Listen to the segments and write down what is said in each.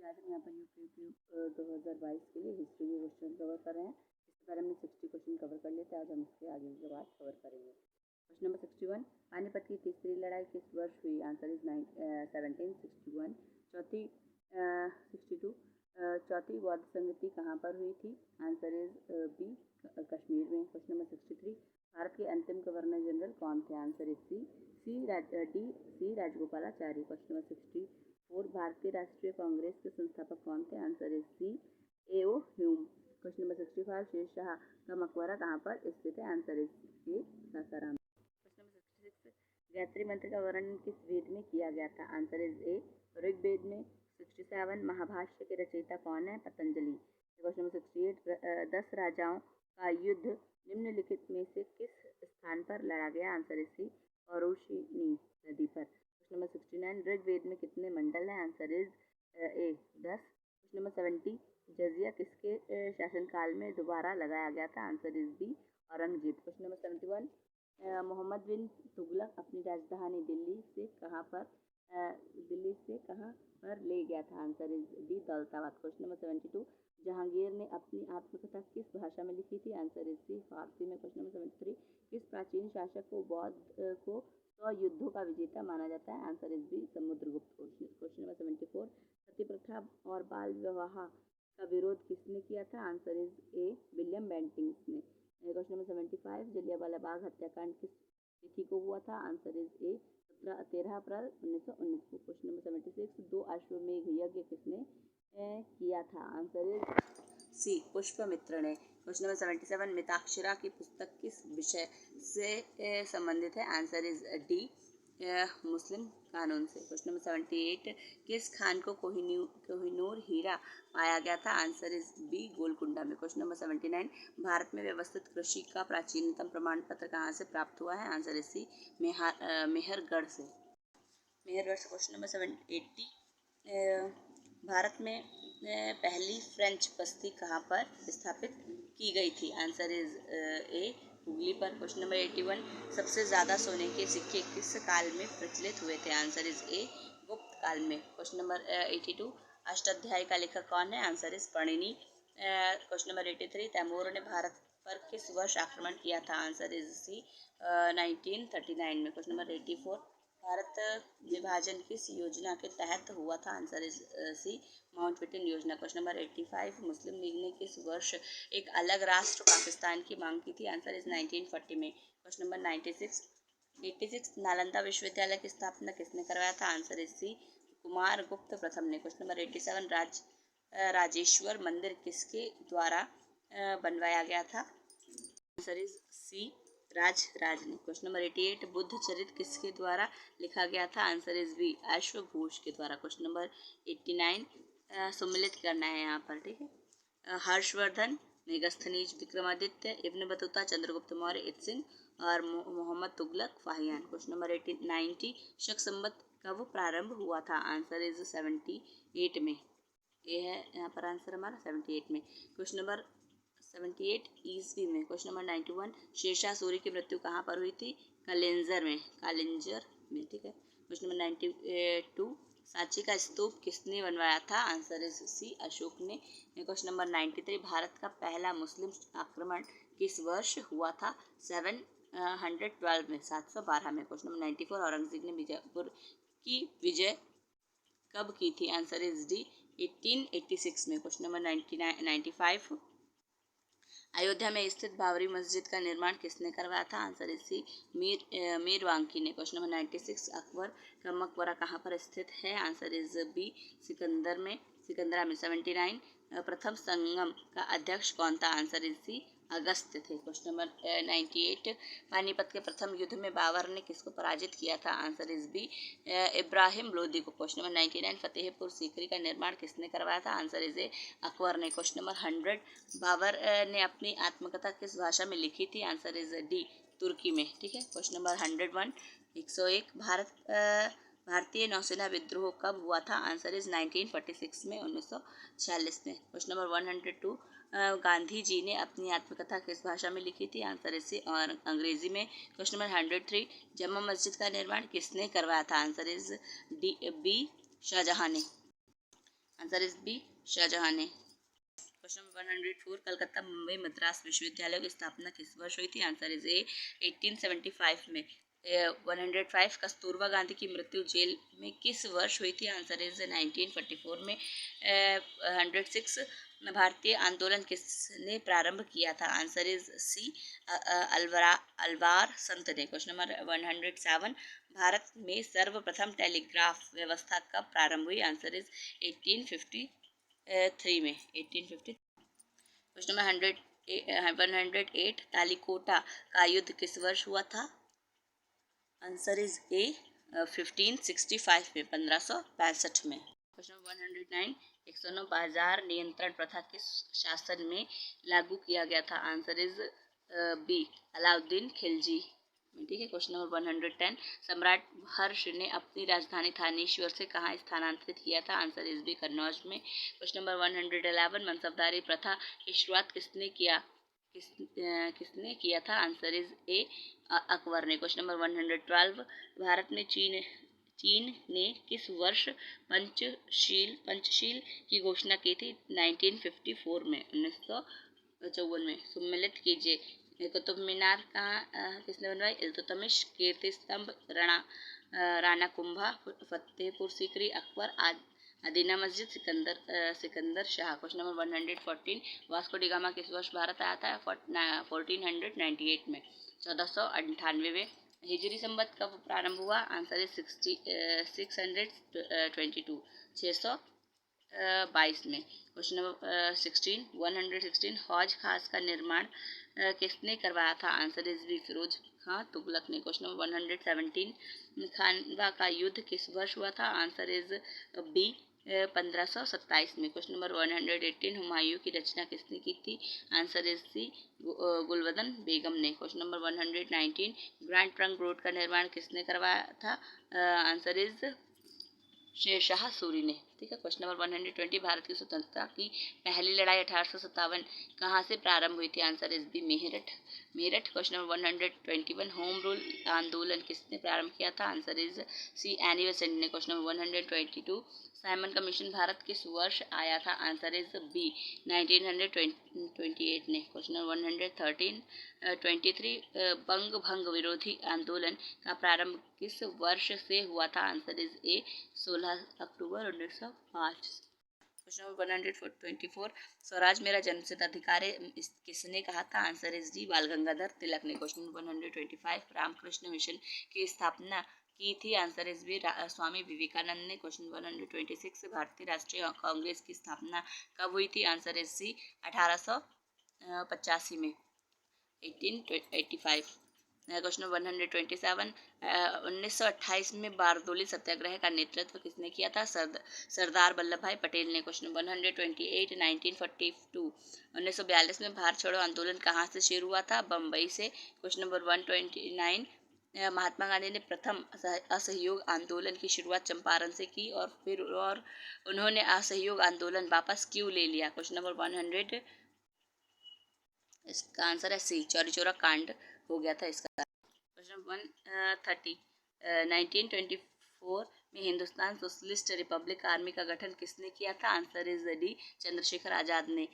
आज हम यहाँ पर यूपीएससी 2022 के लिए हिस्ट्री के क्वेश्चन कवर कर रहे हैं। इससे पहले हमने 60 क्वेश्चन कवर कर लिए थे, आज हम इसके आगे की बात कवर करेंगे। क्वेश्चन नंबर 61, पानीपत की तीसरी लड़ाई किस वर्ष हुई? Answer is 1761। चौथी 62, चौथी बौद्ध संगति कहाँ पर हुई थी? आंसर इज बी, कश्मीर में। क्वेश्चन नंबर 63, भारत के अंतिम गवर्नर जनरल कौन थे? Answer is C Rajagopalachari. Question number 64, भारतीय राष्ट्रीय कांग्रेस के संस्थापक कौन थे? Answer is C, A O. Hume. Question number 65, Sher Shah का मकबरा कहाँ पर स्थित है? Answer is A, Sasaram. Question number 66, Gayatri मंत्र का वर्णन किस वेद में किया गया था? आंसर इज ए, ऋग्वेद में। 67, महाभाष्य के रचयिता कौन है? पतंजलि। क्वेश्चन नंबर 68, 10 राजाओं का युद्ध निम्नलिखित में से किस स्थान पर लड़ा गया? आंसर इज सी, औरुषिनी नदी पर। क्वेश्चन नंबर 69, ऋग्वेद में कितने मंडल हैं? Answer is A, 10। Question number 70, जजिया किसके शासनकाल में दोबारा लगाया गया था? Answer is B, Aurangzeb. Question number 71, Mohammad bin Tughlaq अपनी राजधानी दिल्ली से कहाँ पर ले गया था? Answer is D, Daulatabad. Question number 72, Jahangir ने अपनी आत्मकथा किस भाषा में लिखी थी? आंसर इज सी, फारसी में। क्वेश्चन नंबर 73, किस प्राचीन शासक को बौद्ध को 100 युद्धों का विजेता माना जाता है? Answer is B, Samudragupta. Question number 74, सती प्रथा और बाल विवाह का विरोध किसने किया था? Answer is A, William Bentinck ने। क्वेश्चन नंबर 75, जलियांवाला बाग हत्याकांड किस तिथि को हुआ था? आंसर इज ए, 13 अप्रैल 1919 को। क्वेश्चन नंबर 76, 2 अश्वमेघ यज्ञ किसने किया था? आंसर इज सी, पुष्पमित्र ने। क्वेश्चन नंबर 77, मिताक्षरा की पुस्तक किस विषय से संबंधित है? आंसर इज डी, मुस्लिम कानून से। क्वेश्चन नंबर 78, किस खान को कोहिनूर हीरा पाया गया था? आंसर इज बी, गोलकुंडा में। क्वेश्चन नंबर 79, भारत में व्यवस्थित कृषि का प्राचीनतम प्रमाण पत्र कहाँ से प्राप्त हुआ है? आंसर इज सी, मेहरगढ़ से। क्वेश्चन नंबर 80, भारत में पहली फ्रेंच बस्ती कहाँ पर स्थापित की गई थी? आंसर इज ए, हुगली पर। क्वेश्चन नंबर 81, सबसे ज़्यादा सोने के सिक्के किस काल में प्रचलित हुए थे? आंसर इज ए, गुप्त काल में। क्वेश्चन नंबर 82, अष्टाध्यायी का लेखक कौन है? Answer is Panini. Question number 83, Taimur ने भारत पर किस वर्ष आक्रमण किया था? आंसर इज सी, 1939 में। क्वेश्चन नंबर 84, भारत विभाजन किस योजना के तहत हुआ था? आंसर इज सी, माउंटबेटन योजना। क्वेश्चन नंबर 85, मुस्लिम लीग ने किस वर्ष एक अलग राष्ट्र पाकिस्तान की मांग की थी? आंसर इज 1940 में। क्वेश्चन नंबर 86, नालंदा विश्वविद्यालय की स्थापना किसने करवाया था? आंसर इज सी, कुमार गुप्त प्रथम ने। क्वेश्चन नंबर 87, राजेश्वर मंदिर किसके द्वारा बनवाया गया था? आंसर इज सी, राज ने। क्वेश्चन नंबर 88, बुद्ध चरित्र किसके द्वारा लिखा गया था? आंसर इज बी, अश्वघोष के द्वारा। क्वेश्चन नंबर 89, सम्मिलित करना है यहाँ पर, ठीक है। Harshvardhan, Megasthenes, Vikramaditya, Ibn Battuta, Chandragupta Maurya, Itsing और मोहम्मद तुगलक फाहियान। क्वेश्चन नंबर 90, शक संवत कब प्रारंभ हुआ था? आंसर इज 78 में। ये है यहाँ पर आंसर हमारा 78 में। क्वेश्चन नंबर 78 ईस्वी में। क्वेश्चन नंबर 91, शेरशाह सूरी की मृत्यु कहाँ पर हुई थी? कालिंजर में, ठीक है। क्वेश्चन नंबर 92, सांची का स्तूप किसने बनवाया था? आंसर इज सी, अशोक ने। क्वेश्चन नंबर 93, भारत का पहला मुस्लिम आक्रमण किस वर्ष हुआ था? 712 में, 712 में। क्वेश्चन नंबर 94, औरंगजेब ने बीजापुर की विजय कब की थी? आंसर इज डी, 1886 में। क्वेश्चन नंबर 95, अयोध्या में स्थित बाबरी मस्जिद का निर्माण किसने करवाया था? आंसर इज सी, मीर वांकी ने। क्वेश्चन नंबर 96, अकबर का मकबरा कहाँ पर स्थित है? आंसर इज बी, सिकंदरा में। 79, प्रथम संगम का अध्यक्ष कौन था? आंसर इज सी, अगस्त थे। क्वेश्चन नंबर 98, पानीपत के प्रथम युद्ध में बाबर ने किसको पराजित किया था? Answer is B, Ibrahim Lodi को। क्वेश्चन नंबर 99, फतेहपुर सीकरी का निर्माण किसने करवाया था? आंसर इज ए, अकबर ने। क्वेश्चन नंबर 100, बाबर ने अपनी आत्मकथा किस भाषा में लिखी थी? आंसर इज डी, तुर्की में, ठीक है। क्वेश्चन नंबर 101, 101, भारतीय नौसेना विद्रोह कब हुआ था? आंसर इज 1946 में, 1946 में। क्वेश्चन नंबर 102, गांधी जी ने अपनी आत्मकथा किस भाषा में लिखी थी? आंसर इज और अंग्रेजी में। क्वेश्चन नंबर 103, जमा मस्जिद का निर्माण किसने करवाया था? Answer is D, B, Shah Jahan ने। आंसर इज बी शाहजहां ने। क्वेश्चन नंबर 104, कलकत्ता मुंबई मद्रास विश्वविद्यालय की स्थापना किस वर्ष हुई थी? आंसर इज ए 1875 में। 105, कस्तूरबा गांधी की मृत्यु जेल में किस वर्ष हुई थी? आंसर इज 1944 में। 106, भारतीय आंदोलन किसने प्रारंभ किया था? आंसर इज सी अलवार संत ने। क्वेश्चन नंबर 107, भारत में सर्वप्रथम टेलीग्राफ व्यवस्था कब प्रारंभ हुई? आंसर इज 1853 में। 1850। क्वेश्चन नंबर 108, तालिकोटा का युद्ध किस वर्ष हुआ था? आंसर इज ए 1565 में, 1565 में। क्वेश्चन नंबर 109, 109 बाजार नियंत्रण प्रथा किस शासन में लागू किया गया था? Answer is B Alauddin Khilji. ठीक है। क्वेश्चन नंबर 110, सम्राट हर्ष ने अपनी राजधानी थानेश्वर से कहाँ स्थानांतरित किया था? आंसर इज बी कन्नौज में। क्वेश्चन नंबर 111, मनसबदारी प्रथा की शुरुआत किसने किया था? आंसर इज ए अकबर ने। क्वेश्चन नंबर 112, भारत ने चीन ने किस वर्ष पंचशील की घोषणा की थी? 1954 में, 1954 में। सम्मिलित कीजिए। कुतुब मीनार कहाँ किसने बनवाई? इल्तुतमिश। कीर्ति स्तंभ राणा कुंभा, फतेहपुर सीकरी, अकबर, अदीना मस्जिद, Sikandar Shah. Question number 114, Vasco D gamma किस वर्ष भारत आया था? 1498 में, 1498 में। हिजरी संवत कब प्रारंभ हुआ? आंसर इज 622, 622 में। क्वेश्चन नंबर 116, हौज खास का निर्माण किसने करवाया था? आंसर इज बी फिरोज खां तुगलक ने। क्वेश्चन नंबर 117, खानवा का युद्ध किस वर्ष हुआ था? आंसर इज बी 1527 में। क्वेश्चन नंबर 118, हुमायूं की रचना किसने की थी? आंसर इज सी गुलबदन बेगम ने। Question number 119, grand trunk road का निर्माण किसने करवाया था? आंसर इज शेरशाह सूरी ने। ठीक है। क्वेश्चन नंबर 120, भारत की स्वतंत्रता की पहली लड़ाई 1857 कहाँ से प्रारंभ हुई थी? Answer is B Meerut. Question number 121, home rule आंदोलन किसने प्रारंभ किया था? Answer is C Annie Besant ने। Question number 122, Simon commission Bharat किस वर्ष आया था? आंसर इज बी 1928 ने। क्वेश्चन नंबर 123, बंग भंग विरोधी आंदोलन का प्रारंभ किस वर्ष से हुआ था? Answer is A 16 October 1905। Question number 124, Swaraj मेरा जन्मसिद्ध अधिकार है किसने कहा था? आंसर इज डी बाल गंगाधर तिलक ने। क्वेश्चन नंबर 125, रामकृष्ण मिशन की स्थापना की थी? Answer is B Swami Vivekananda ने। क्वेश्चन 126, भारतीय राष्ट्रीय कांग्रेस की स्थापना कब हुई थी? आंसर इज सी 1885 में, 1885। क्वेश्चन 127, 1928 में बारदोली सत्याग्रह का नेतृत्व किसने किया था? सरदार वल्लभ भाई पटेल ने। क्वेश्चन 128, 1942 1942 में भारत छोड़ो आंदोलन कहाँ से शुरू हुआ था? बम्बई से। क्वेश्चन नंबर 129, महात्मा गांधी ने प्रथम असहयोग आंदोलन की शुरुआत चंपारण से की और उन्होंने असहयोग आंदोलन वापस क्यों ले लिया? क्वेश्चन नंबर 100, इसका आंसर है सी, चौरी चौरा कांड हो गया था इसका। क्वेश्चन 130, 1924 में हिंदुस्तान सोशलिस्ट रिपब्लिक आर्मी का गठन किसने किया था? Answer is D Chandrashekhar Azad ने।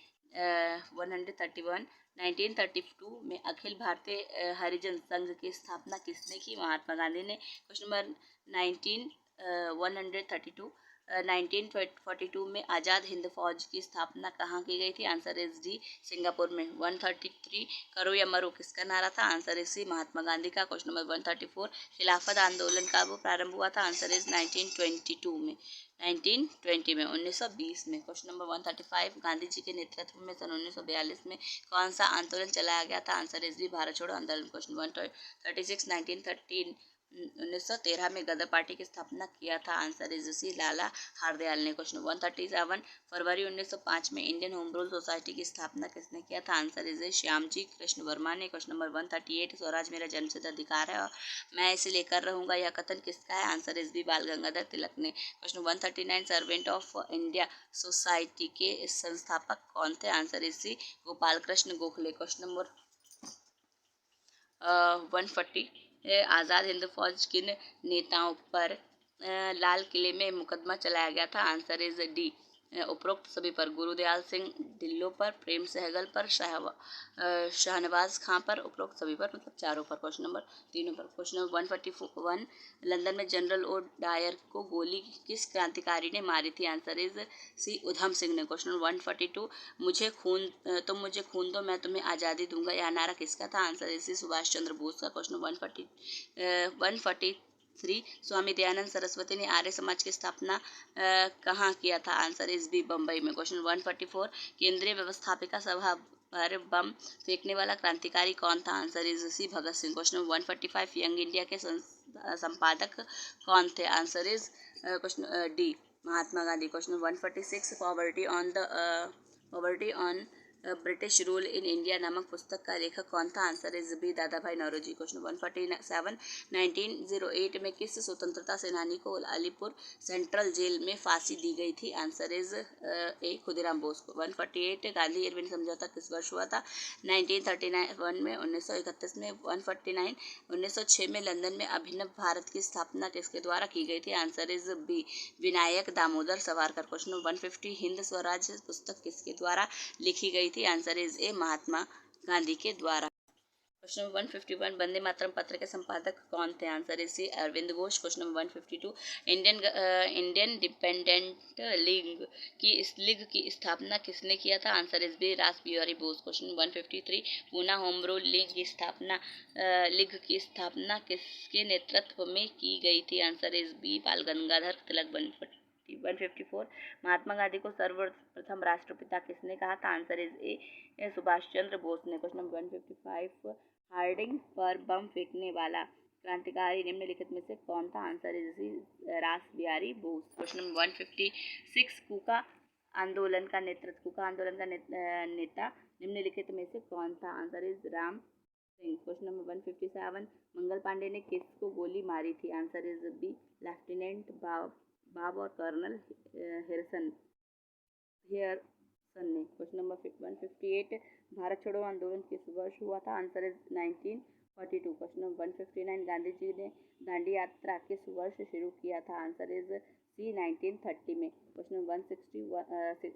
131, 1932 में अखिल भारतीय हरिजन संघ की स्थापना किसने की? महात्मा गांधी ने। क्वेश्चन नंबर 132, 1942 में आज़ाद हिंद फौज की स्थापना कहाँ की गई थी? आंसर इज डी सिंगापुर में। 133, करो या मरो किसका नारा था? आंसर इज सी महात्मा गांधी का। क्वेश्चन नंबर 134, खिलाफत आंदोलन कब प्रारंभ हुआ था? आंसर इज 1922 में, 1920 में, 1920 में। क्वेश्चन नंबर 135, गांधी जी के नेतृत्व में सन 1942 में कौन सा आंदोलन चलाया गया था? आंसर इज डी भारत छोड़ो आंदोलन। क्वेश्चन 136, 1913 में गदर पार्टी की स्थापना किया था? आंसर इज सी लाला हरदयाल ने। क्वेश्चन 137, फरवरी 1905 में इंडियन होम रूल सोसाइटी की स्थापना किसने किया था? आंसर इज श्यामजी कृष्ण वर्मा ने। क्वेश्चन नंबर 138, स्वराज मेरा जन्मसिद्ध अधिकार है और मैं इसे लेकर रहूंगा, यह कथन किसका है? आंसर इज बी बाल गंगाधर तिलक ने। Question 139, servant of India society के संस्थापक कौन थे? Answer is C Gopal Krishna Gokhale. Question number 140, Azad Hind Fauj किन नेताओं पर लाल किले में मुकदमा चलाया गया था? आंसर इज डी उपरोक्त सभी पर गुरुदयाल सिंह ढिल्लों पर, प्रेम सहगल पर, शाहनवाज खां पर, उपरोक्त सभी पर मतलब चारों पर। क्वेश्चन नंबर तीनों पर। क्वेश्चन नंबर 141, लंदन में जनरल ओ डायर को गोली किस क्रांतिकारी ने मारी थी? आंसर इज सी उधम सिंह ने। क्वेश्चन नंबर 142, तुम मुझे खून दो मैं तुम्हें आज़ादी दूंगा, यह नारा किसका था? आंसर इज सी सुभाष चंद्र बोस का। क्वेश्चन 143, स्वामी दयानंद सरस्वती ने आर्य समाज की स्थापना कहाँ किया था? आंसर इज बी बम्बई में। क्वेश्चन 144, केंद्रीय व्यवस्थापिका सभा पर बम फेंकने वाला क्रांतिकारी कौन था? Answer is C Bhagat Singh. Question 145, young India के संपादक कौन थे? Answer is question D Mahatma Gandhi. Question 146, poverty on British rule in India नामक पुस्तक का लेखक कौन था? आंसर इज बी दादा भाई नौरोजी। क्वेश्चन 147, 1908 में किस स्वतंत्रता सेनानी को अलीपुर सेंट्रल जेल में फांसी दी गई थी? आंसर इज ए खुदीराम बोस को। 148, गांधी इरविन समझौता किस वर्ष हुआ था? 1931 में। 1931 में। 149, 1906 में लंदन में अभिनव भारत की स्थापना किसके द्वारा की गई थी? Answer is B Vinayak Damodar Savarkar. Question 150, Hind Swaraj पुस्तक किसके द्वारा लिखी गई थी? Answer is A Mahatma Gandhi के द्वारा। क्वेश्चन नंबर 151, वंदे मातरम पत्र के संपादक कौन थे? Answer is C Aurobindo Ghosh. Question number 152, Indian dependent league की स्थापना किसने किया था? Answer is B Ras Bihari Bose. Question 153, Poona home rule league की स्थापना किसके नेतृत्व में की गई थी? आंसर इज बी बाल गंगाधर तिलक। 154, महात्मा गांधी को सर्वप्रथम राष्ट्रपिता किसने कहा था? आंसर इज ए सुभाष चंद्र बोस ने। क्वेश्चन नंबर 155, हार्डिंग पर बम फेंकने वाला क्रांतिकारी निम्नलिखित में से कौन था? आंसर इज रास बिहारी बोस। क्वेश्चन नंबर 156, कुका आंदोलन का नेता निम्नलिखित में से कौन था? Answer is Ram Singh. Question number 157, Mangal Pandey ने किसको गोली मारी थी? आंसर इज बी लेफ्टिनेंट बाब और कर्नल हेरसन ने। क्वेश्चन नंबर 158, भारत छोड़ो आंदोलन किस वर्ष हुआ था? Answer is 1942। Question number 159, Gandhi ji ने दांडी यात्रा किस वर्ष शुरू किया था? आंसर इज सी 1930 में। क्वेश्चन नंबर 160,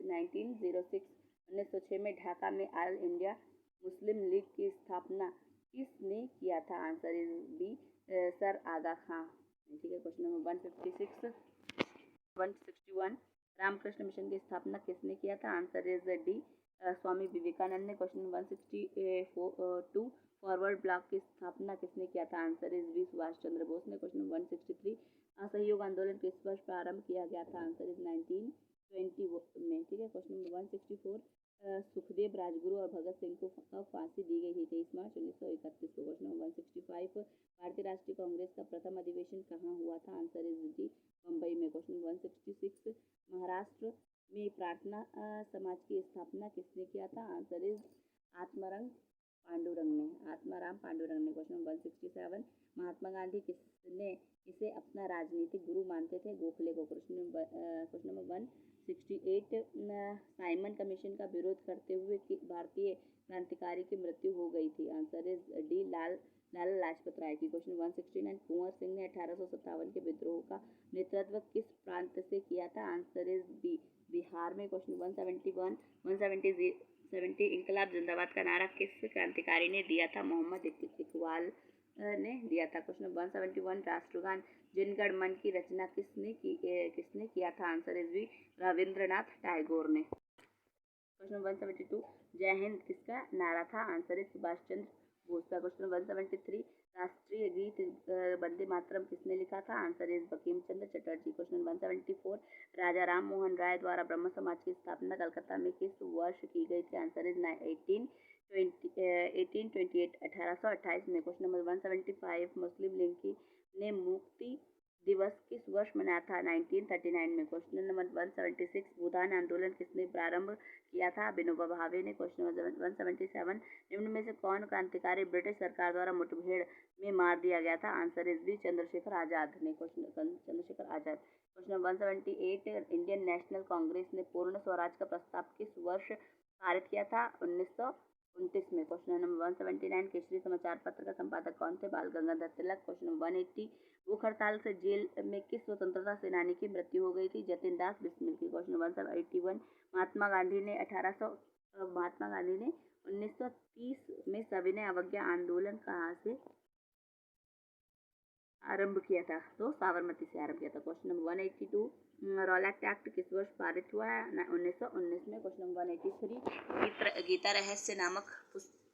1906 1906 में ढाका में ऑल इंडिया मुस्लिम लीग की स्थापना किसने किया था? आंसर इज बी सर आगा खां। ठीक है। क्वेश्चन नंबर 156, 161, रामकृष्ण मिशन की स्थापना किसने किया था? Answer is D Swami Vivekananda ने। क्वेश्चन 162, फॉरवर्ड ब्लॉक की स्थापना किसने किया था? Answer is B Subhash Chandra Bose ने। क्वेश्चन 163, असहयोग आंदोलन किस वर्ष प्रारंभ किया गया था? आंसर इज 1920 में। ठीक है। क्वेश्चन नंबर 164, सुखदेव राजगुरु और भगत सिंह को फांसी दी गई थी 23 मार्च 1931 को। क्वेश्चन नंबर 165, भारतीय राष्ट्रीय कांग्रेस का प्रथम अधिवेशन कहाँ हुआ था? आंसर इज डी बम्बई में। क्वेश्चन 166, महाराष्ट्र में प्रार्थना समाज की स्थापना किसने किया था? आंसर इज आत्माराम पांडुरंग ने। क्वेश्चन नंबर 167, महात्मा गांधी किसने इसे अपना राजनीतिक गुरु मानते थे? गोखले को। क्वेश्चन नंबर 168, साइमन कमीशन का विरोध करते हुए भारतीय क्रांतिकारी की मृत्यु हो गई थी? Answer is D Lala Lajpat Rai की। क्वेश्चन 169, कुंवर सिंह ने 1857 के विद्रोह का नेतृत्व किस प्रांत से किया था? आंसर इज बी बिहार में। क्वेश्चन 170, इंकलाब जिंदाबाद का नारा किस क्रांतिकारी ने दिया था? मोहम्मद इकबाल ने दिया था। क्वेश्चन 171, राष्ट्रगान जिन गण मन की रचना किसने किया था? Answer is B Rabindranath Tagore ने। क्वेश्चन 172, जय हिंद किसका नारा था? आंसर इज सुभाष चंद्र बोस का। क्वेश्चन 173, राष्ट्रीय गीत वंदे मातरम किसने लिखा था? Answer is Bankim Chandra Chatterjee. Question 174, राजा राम मोहन राय द्वारा ब्रह्म समाज की स्थापना कलकत्ता में किस वर्ष की गई थी? आंसर इज 1828 1828 में। क्वेश्चन नंबर 175, मुस्लिम लीग ने मुक्ति दिवस किस वर्ष मनाया था? 1939 में। क्वेश्चन नंबर 176, भूदान आंदोलन किसने प्रारंभ किया था? विनोबा भावे ने। क्वेश्चन नंबर 177, निम्न में से कौन क्रांतिकारी ब्रिटिश सरकार द्वारा मुठभेड़ में मार दिया गया था? Answer is B Chandrashekhar Azad ने। Chandrashekhar Azad. Question 178, Indian national Congress ने पूर्ण स्वराज का प्रस्ताव किस वर्ष पारित किया था? 1929 में। क्वेश्चन नंबर 179, केसरी समाचार पत्र का संपादक कौन थे? बाल गंगाधर तिलक। क्वेश्चन नंबर 180, भूख हड़ताल से जेल में किस स्वतंत्रता सेनानी की मृत्यु हो गई थी? जतिन दास बिस्मिल की। क्वेश्चन नंबर 181 महात्मा गांधी ने 1930 में सविनय अवज्ञा आंदोलन कहाँ से आरंभ किया था? तो साबरमती से आरंभ किया था। क्वेश्चन नंबर 182 रॉलेट एक्ट किस वर्ष पारित हुआ है? 1919 में। क्वेश्चन नंबर 183 गीता रहस्य नामक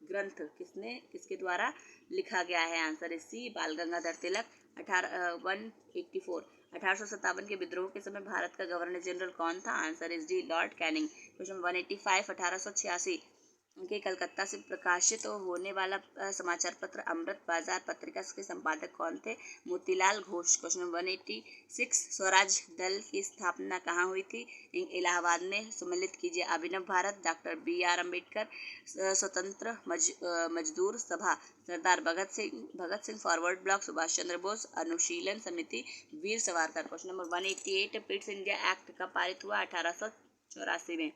ग्रंथ किसके द्वारा लिखा गया है? आंसर इज सी बाल गंगाधर तिलक। 1857 के विद्रोह के समय भारत का गवर्नर जनरल कौन था? Answer is D Lord Canning. Question 185 1886 के कलकत्ता से प्रकाशित होने वाला समाचार पत्र अमृत बाजार पत्रिका के संपादक कौन थे? मोतीलाल घोष। क्वेश्चन 186 स्वराज दल की स्थापना कहाँ हुई थी? इलाहाबाद में। सम्मिलित कीजिए Abhinav Bharat, doctor BR Ambedkar, Swatantra Mazdoor Sabha, Sardar Bhagat Singh forward bloc, Subhash Chandra Bose, Anushilan Samiti, Veer Savarkar. Question number 188 Pitt's India act कब पारित हुआ? 1884 में।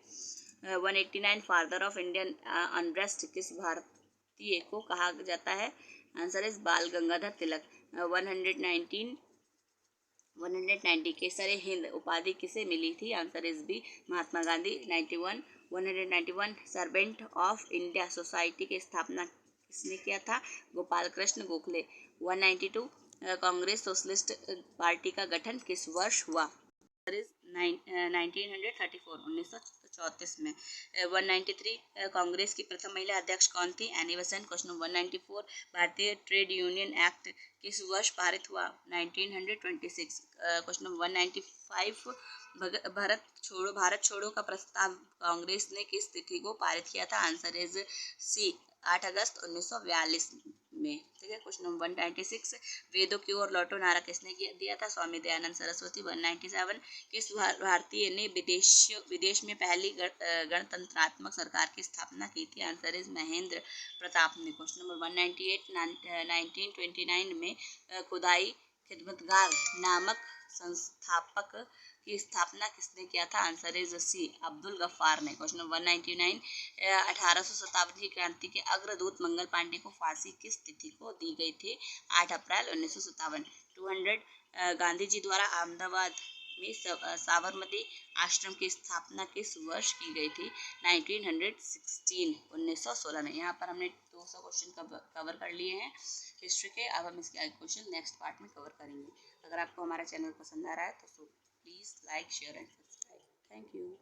189 फादर ऑफ इंडियन अनरेस्ट किस भारतीय को कहा जाता है? आंसर इज बाल गंगाधर तिलक। 190 केसरे हिंद उपाधि किसे मिली थी? Answer is B Mahatma Gandhi. 191 servant of India society की स्थापना किसने किया था? गोपाल कृष्ण गोखले। 192 कांग्रेस सोशलिस्ट पार्टी का गठन किस वर्ष हुआ? 1934 में। 193 कांग्रेस की प्रथम महिला अध्यक्ष कौन थी? Annie Besant. क्वेश्चन 194 भारतीय ट्रेड यूनियन एक्ट किस वर्ष पारित हुआ? 1926। क्वेश्चन 195 भारत छोड़ो का प्रस्ताव कांग्रेस ने किस तिथि को पारित किया था? आंसर इज सी 8 अगस्त 1942 में। ठीक है। क्वेश्चन नंबर 196 वेदों की ओर लौटो नारा किसने दिया था? स्वामी दयानंद सरस्वती। 197 किस भारतीय ने विदेश में पहली गणतंत्रात्मक सरकार की स्थापना की थी? आंसर इज महेंद्र प्रताप ने। क्वेश्चन नंबर 198 1929 में खुदाई खिदमतगार नामक संस्थापक की स्थापना किसने किया था? Answer is C Abdul Ghaffar ने। क्वेश्चन 199 1857 की क्रांति के अग्रदूत मंगल पांडे को फांसी किस तिथि को दी गई थी? 8 अप्रैल 1957। 200 गांधी जी द्वारा अहमदाबाद में साबरमती आश्रम की स्थापना किस वर्ष की गई थी? 1916 में। यहाँ पर हमने 200 क्वेश्चन कवर कर लिए हैं हिस्ट्री के। अब हम इसके आगे क्वेश्चन नेक्स्ट पार्ट में कवर करेंगे। अगर आपको हमारा चैनल पसंद आ रहा है तो please like share and subscribe. Thank you.